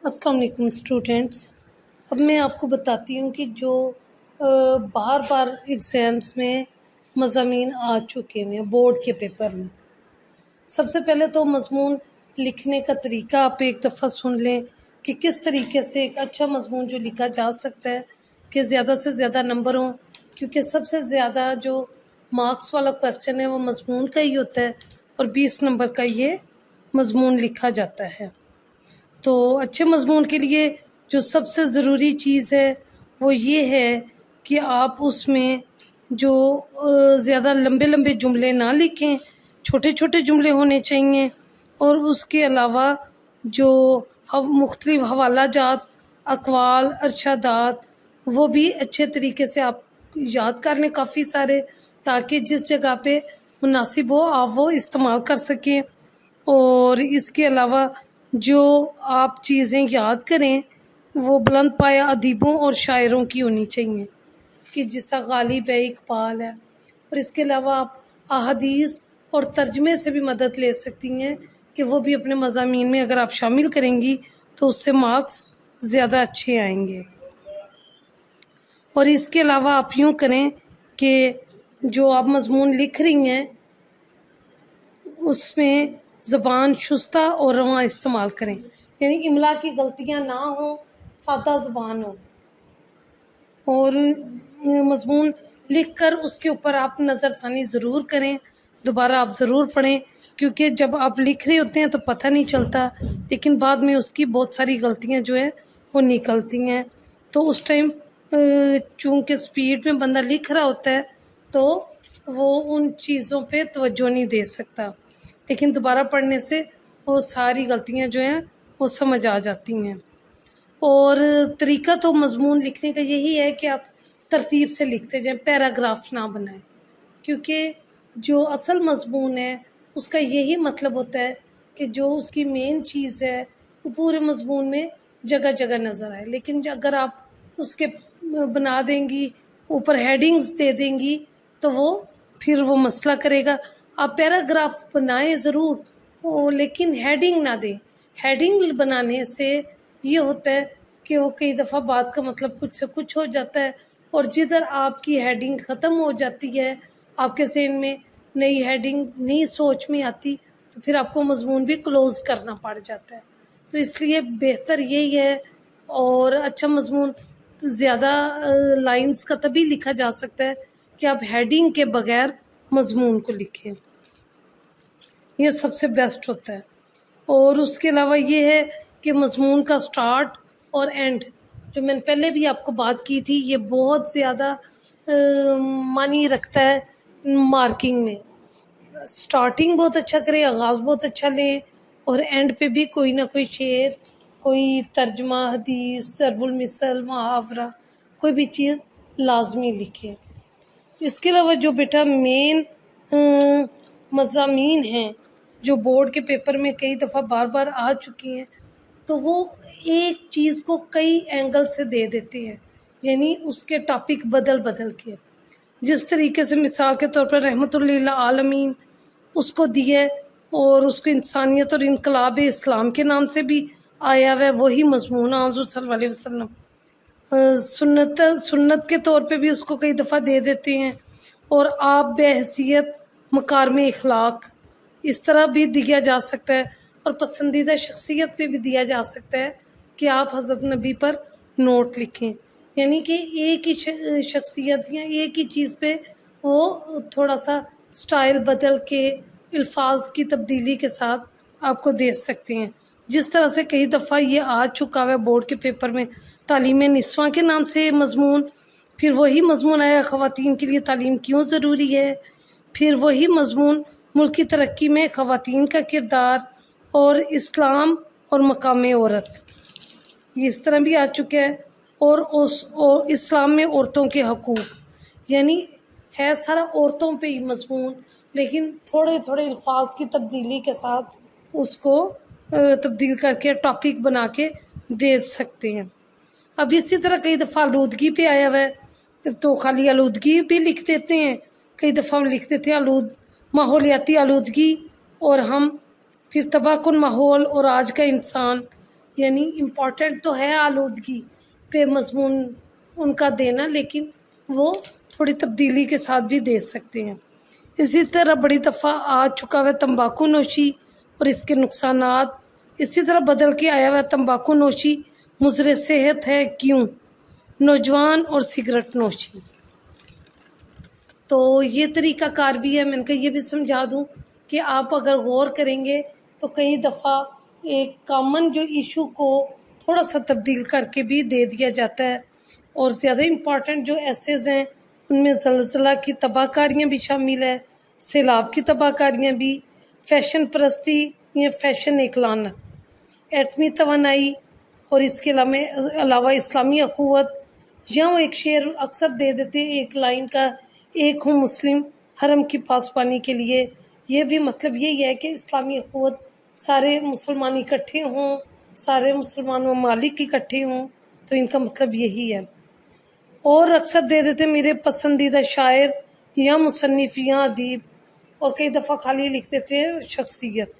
السلام علیکم اسٹوڈینٹس۔ اب میں آپ کو بتاتی ہوں کہ جو بار بار ایگزامس میں مضامین آ چکے ہیں بورڈ کے پیپر میں، سب سے پہلے تو مضمون لکھنے کا طریقہ آپ ایک دفعہ سن لیں کہ کس طریقے سے ایک اچھا مضمون جو لکھا جا سکتا ہے کہ زیادہ سے زیادہ نمبر ہوں، کیونکہ سب سے زیادہ جو مارکس والا کویسچن ہے وہ مضمون کا ہی ہوتا ہے اور 20 نمبر کا یہ مضمون لکھا جاتا ہے۔ تو اچھے مضمون کے لیے جو سب سے ضروری چیز ہے وہ یہ ہے کہ آپ اس میں جو زیادہ لمبے لمبے جملے نہ لکھیں، چھوٹے چھوٹے جملے ہونے چاہیے، اور اس کے علاوہ جو مختلف حوالہ جات، اقوال، ارشادات وہ بھی اچھے طریقے سے آپ یاد کر لیں کافی سارے، تاکہ جس جگہ پہ مناسب ہو آپ وہ استعمال کر سکیں۔ اور اس کے علاوہ جو آپ چیزیں یاد کریں وہ بلند پایہ ادیبوں اور شاعروں کی ہونی چاہیے، کہ جس طرح غالب ہے، اقبال ہے، اور اس کے علاوہ آپ احادیث اور ترجمے سے بھی مدد لے سکتی ہیں کہ وہ بھی اپنے مضامین میں اگر آپ شامل کریں گی تو اس سے مارکس زیادہ اچھے آئیں گے۔ اور اس کے علاوہ آپ یوں کریں کہ جو آپ مضمون لکھ رہی ہیں اس میں زبان شستہ اور رواں استعمال کریں، یعنی املا کی غلطیاں نہ ہوں، سادہ زبان ہو، اور مضمون لکھ کر اس کے اوپر آپ نظر ثانی ضرور کریں، دوبارہ آپ ضرور پڑھیں، کیونکہ جب آپ لکھ رہے ہوتے ہیں تو پتہ نہیں چلتا، لیکن بعد میں اس کی بہت ساری غلطیاں جو ہیں وہ نکلتی ہیں، تو اس ٹائم چونکہ سپیڈ میں بندہ لکھ رہا ہوتا ہے تو وہ ان چیزوں پہ توجہ نہیں دے سکتا، لیکن دوبارہ پڑھنے سے وہ ساری غلطیاں جو ہیں وہ سمجھ آ جاتی ہیں۔ اور طریقہ تو مضمون لکھنے کا یہی ہے کہ آپ ترتیب سے لکھتے جائیں، پیراگراف نہ بنائیں، کیونکہ جو اصل مضمون ہے اس کا یہی مطلب ہوتا ہے کہ جو اس کی مین چیز ہے وہ پورے مضمون میں جگہ جگہ نظر آئے، لیکن اگر آپ اس کے بنا دیں گی، اوپر ہیڈنگز دے دیں گی تو وہ پھر وہ مسئلہ کرے گا۔ آپ پیراگراف بنائیں ضرور، لیکن ہیڈنگ نہ دیں۔ ہیڈنگ بنانے سے یہ ہوتا ہے کہ وہ کئی دفعہ بات کا مطلب کچھ سے کچھ ہو جاتا ہے، اور جدھر آپ کی ہیڈنگ ختم ہو جاتی ہے، آپ کے ذہن میں نئی ہیڈنگ نئی سوچ میں آتی، تو پھر آپ کو مضمون بھی کلوز کرنا پڑ جاتا ہے۔ تو اس لیے بہتر یہی ہے، اور اچھا مضمون زیادہ لائنز کا تبھی لکھا جا سکتا ہے کہ آپ ہیڈنگ کے بغیر مضمون کو لکھیں، یہ سب سے بیسٹ ہوتا ہے۔ اور اس کے علاوہ یہ ہے کہ مضمون کا سٹارٹ اور اینڈ، جو میں نے پہلے بھی آپ کو بات کی تھی، یہ بہت زیادہ معنی رکھتا ہے مارکنگ میں۔ سٹارٹنگ بہت اچھا کریں، آغاز بہت اچھا لیں، اور اینڈ پہ بھی کوئی نہ کوئی شعر، کوئی ترجمہ حدیث، ضرب المثل، محاورہ، کوئی بھی چیز لازمی لکھیں۔ اس کے علاوہ جو بیٹا مین مضامین ہیں جو بورڈ کے پیپر میں کئی دفعہ بار بار آ چکی ہیں، تو وہ ایک چیز کو کئی اینگل سے دے دیتے ہیں، یعنی اس کے ٹاپک بدل بدل کے، جس طریقے سے مثال کے طور پر رحمت للعالمین اس کو دیے، اور اس کو انسانیت اور انقلاب اسلام کے نام سے بھی آیا ہوا ہے، وہی مضمون حضور صلی اللہ علیہ وسلم سنت کے طور پہ بھی اس کو کئی دفعہ دے دیتے ہیں، اور آپ بحیثیت مکارم اخلاق اس طرح بھی دیا جا سکتا ہے، اور پسندیدہ شخصیت پہ بھی دیا جا سکتا ہے کہ آپ حضرت نبی پر نوٹ لکھیں، یعنی کہ ایک ہی شخصیت یا ایک ہی چیز پہ وہ تھوڑا سا سٹائل بدل کے الفاظ کی تبدیلی کے ساتھ آپ کو دے سکتے ہیں۔ جس طرح سے کئی دفعہ یہ آ چکا ہے بورڈ کے پیپر میں تعلیم نسواں کے نام سے مضمون، پھر وہی مضمون آیا خواتین کے لیے تعلیم کیوں ضروری ہے، پھر وہی مضمون ملک کی ترقی میں خواتین کا کردار اور اسلام اور مقام عورت، یہ اس طرح بھی آ چکا ہے، اور اسلام میں عورتوں کے حقوق، یعنی ہے سارا عورتوں پہ ہی مضمون، لیکن تھوڑے تھوڑے الفاظ کی تبدیلی کے ساتھ اس کو تبدیل کر کے ٹاپک بنا کے دے سکتے ہیں۔ اب اسی طرح کئی دفعہ آلودگی پہ آیا ہوا ہے تو خالی آلودگی بھی لکھ دیتے ہیں، کئی دفعہ ہم لکھ دیتے ہیں ماحولیاتی آلودگی، اور ہم پھر تباہ کن ماحول اور آج کا انسان، یعنی امپورٹنٹ تو ہے آلودگی پہ مضمون ان کا دینا، لیکن وہ تھوڑی تبدیلی کے ساتھ بھی دے سکتے ہیں۔ اسی طرح بڑی دفعہ آ چکا ہوا تمباکو نوشی اور اس کے نقصانات، اسی طرح بدل کے آیا ہوا تمباکو نوشی مضر صحت ہے کیوں، نوجوان اور سگریٹ نوشی۔ تو یہ طریقہ کار بھی ہے، میں نے کہا یہ بھی سمجھا دوں کہ آپ اگر غور کریں گے تو کئی دفعہ ایک کامن جو ایشو کو تھوڑا سا تبدیل کر کے بھی دے دیا جاتا ہے، اور زیادہ امپورٹنٹ جو ایسیز ہیں ان میں زلزلہ کی تباہ کاریاں بھی شامل ہے، سیلاب کی تباہ کاریاں بھی، فیشن پرستی یا فیشن ایک لعنت، ایٹمی توانائی، اور اس کے علاوہ اسلامی اخوت، یا وہ ایک شعر اکثر دے دیتے ہیں ایک لائن کا، ایک ہوں مسلم حرم کی پاسبانی کے لیے، یہ بھی مطلب یہی ہے کہ اسلامی اخوت سارے مسلمان اکٹھے ہوں، سارے مسلمان ممالک اکٹھے ہوں، تو ان کا مطلب یہی ہے۔ اور اکثر دے دیتے میرے پسندیدہ شاعر یا مصنف یا ادیب، اور کئی دفعہ خالی لکھ دیتے ہیں شخصیت۔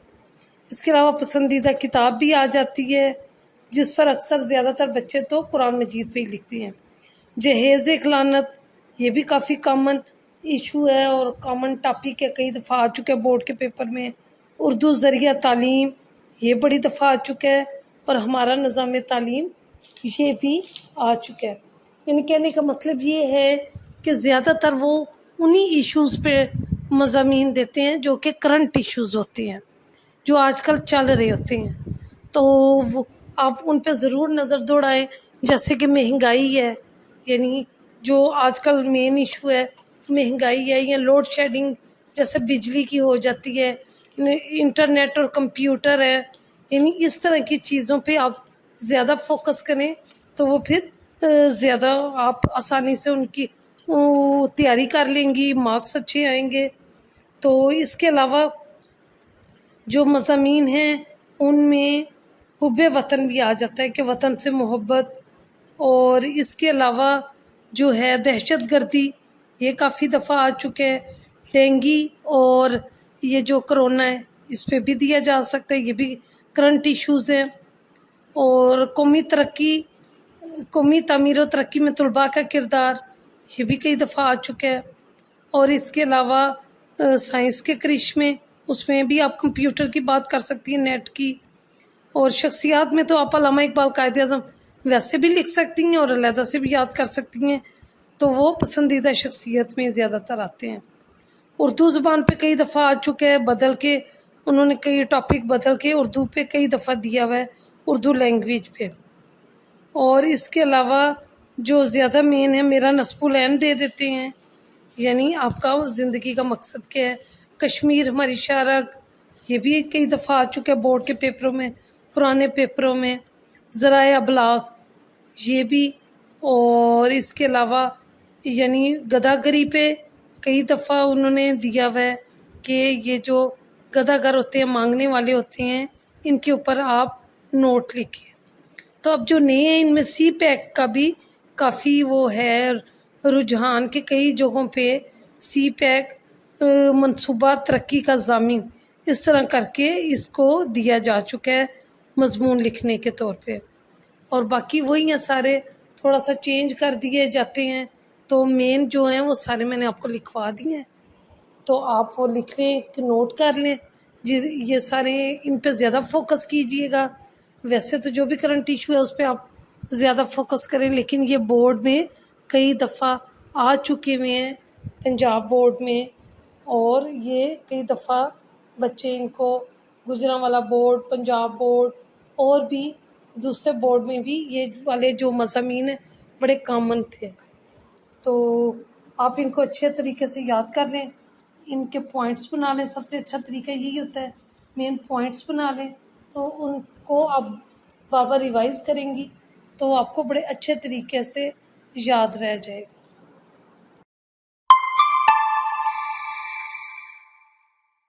اس کے علاوہ پسندیدہ کتاب بھی آ جاتی ہے، جس پر اکثر زیادہ تر بچے تو قرآن مجید پہ ہی لکھتے ہیں۔ جہیز ایک لعنت، یہ بھی کافی کامن ایشو ہے اور کامن ٹاپک ہے، کئی دفعہ آ چکا ہے بورڈ کے پیپر میں۔ اردو ذریعہ تعلیم، یہ بڑی دفعہ آ چکا ہے، اور ہمارا نظام تعلیم، یہ بھی آ چکا ہے۔ یعنی کہنے کا مطلب یہ ہے کہ زیادہ تر وہ انہی ایشوز پہ مضامین دیتے ہیں جو کہ کرنٹ ایشوز ہوتے ہیں، جو آج کل چل رہے ہوتے ہیں، تو آپ ان پہ ضرور نظر دوڑائیں۔ جیسے کہ مہنگائی ہے، یعنی جو آج کل مین ایشو ہے مہنگائی ہے، یا لوڈ شیڈنگ جیسے بجلی کی ہو جاتی ہے، انٹرنیٹ اور کمپیوٹر ہے، یعنی اس طرح کی چیزوں پہ آپ زیادہ فوکس کریں تو وہ پھر زیادہ آپ آسانی سے ان کی تیاری کر لیں گی، مارکس اچھے آئیں گے۔ تو اس کے علاوہ جو مضامین ہیں ان میں حب وطن بھی آ جاتا ہے کہ وطن سے محبت، اور اس کے علاوہ جو ہے دہشت گردی، یہ کافی دفعہ آ چکے ہے، ڈینگی اور یہ جو کرونا ہے اس پہ بھی دیا جا سکتا ہے، یہ بھی کرنٹ ایشوز ہیں۔ اور قومی ترقی، قومی تعمیر و ترقی میں طلباء کا کردار، یہ بھی کئی دفعہ آ چکا ہے۔ اور اس کے علاوہ سائنس کے کرشمے، اس میں بھی آپ کمپیوٹر کی بات کر سکتی ہیں، نیٹ کی۔ اور شخصیات میں تو آپ علامہ اقبال قائد اعظم ویسے بھی لکھ سکتی ہیں اور علیحدہ سے بھی یاد کر سکتی ہیں، تو وہ پسندیدہ شخصیت میں زیادہ تر آتے ہیں۔ اردو زبان پہ کئی دفعہ آ چکا ہے، بدل کے انہوں نے کئی ٹاپک بدل کے اردو پہ کئی دفعہ دیا ہوا ہے، اردو لینگویج پہ۔ اور اس کے علاوہ جو زیادہ مین ہے میرا نصب العین دے دیتے ہیں، یعنی آپ کا زندگی کا مقصد کیا ہے، کشمیر ہماری شارگ، یہ بھی کئی دفعہ آ چکا ہے بورڈ کے پیپروں میں، پرانے پیپروں میں۔ ذرائع ابلاغ، یہ بھی۔ اور اس کے علاوہ یعنی گداگری پہ کئی دفعہ انہوں نے دیا ہوا ہے کہ یہ جو گداگر ہوتے ہیں، مانگنے والے ہوتے ہیں، ان کے اوپر آپ نوٹ لکھیں۔ تو اب جو نئے ہیں ان میں سی پیک کا بھی کافی وہ ہے رجحان، کہ کئی جگہوں پہ سی پیک منصوبہ ترقی کا ضامن اس طرح کر کے اس کو دیا جا چکا ہے مضمون لکھنے کے طور پہ۔ اور باقی وہی ہیں سارے، تھوڑا سا چینج کر دیے جاتے ہیں، تو مین جو ہیں وہ سارے میں نے آپ کو لکھوا دیے ہیں، تو آپ وہ لکھ لیں، ایک نوٹ کر لیں جی، یہ سارے ان پہ زیادہ فوکس کیجئے گا۔ ویسے تو جو بھی کرنٹ ایشو ہے اس پہ آپ زیادہ فوکس کریں، لیکن یہ بورڈ میں کئی دفعہ آ چکے ہوئے ہیں، پنجاب بورڈ میں، اور یہ کئی دفعہ بچے ان کو گوجرانوالا بورڈ، پنجاب بورڈ اور بھی دوسرے بورڈ میں بھی یہ والے جو مضامین ہیں بڑے کامن تھے۔ تو آپ ان کو اچھے طریقے سے یاد کر لیں، ان کے پوائنٹس بنا لیں، سب سے اچھا طریقہ یہی ہوتا ہے، مین پوائنٹس بنا لیں، تو ان کو آپ بار بار ریوائز کریں گی تو آپ کو بڑے اچھے طریقے سے یاد رہ جائے گا۔